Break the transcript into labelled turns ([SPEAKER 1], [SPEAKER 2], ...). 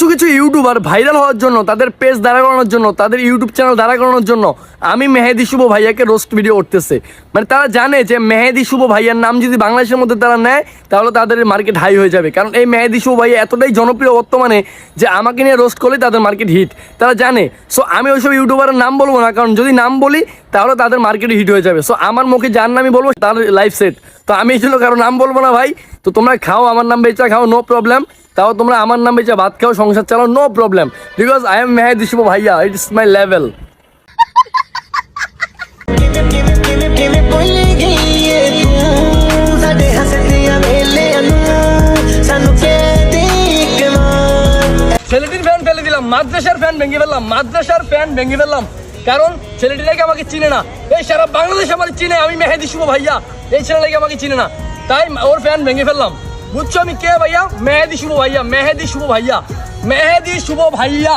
[SPEAKER 1] কিছু কিছু YouTuber viral হওয়ার জন্য, তাদের পেজ দাঁড়া করানোর জন্য, তাদের ইউটিউব চ্যানেল দাঁড়া করানোর জন্য আমি মেহেদি শুভ ভাইয়াকে রোস্ট ভিডিও করতেছে। মানে তারা জানে যে মেহেদি শুভ ভাইয়ার নাম যদি বাংলাদেশের মধ্যে তারা নেয় তাহলে তাদের মার্কেট হাই হয়ে যাবে, কারণ এই মেহেদি শুভ ভাইয়া এতটাই জনপ্রিয় বর্তমানে যে আমাকে নিয়ে রোস্ট করলে তাদের মার্কেট হিট, তারা জানে। সো আমি ওইসব ইউটিউবারের নাম বলবো না, কারণ যদি নাম বলি তাহলে তাদের মার্কেটে হিট হয়ে যাবে। সো আমার মুখে যার নামই বলবো তার লাইফ সেট। তো আমি এই জন্য কারো নাম বলবো না ভাই। তো তোমরা খাও, আমার নাম বেচা খাও, নো প্রবলেম। তাও তোমরা আমার নাম বেচা ভাত খাও, সংসার চালাও, no problem, because I am Mehedi Shuvo ভাইয়া, ইটস মাই লেভেল। ছেলেটির ফ্যান ফেলে দিলাম, মাদ্রাসার ফ্যান ভেঙে ফেললাম, মাদ্রাসার ফ্যান ভেঙে ফেললাম, কারণ ছেলেটি নাকি আমাকে চিনে না। এই সারা বাংলাদেশ আমার চিনে, আমি মেহেদি শুভ ভাইয়া, এই ছেলে নাকি আমাকে চিনে না, তাই ওর ফ্যান ভেঙে ফেললাম। বুঝছো আমি কে ভাইয়া? মেহেদি শুভ ভাইয়া, মেহেদি শুভ ভাইয়া, মেহেদি শুভ ভাইয়া।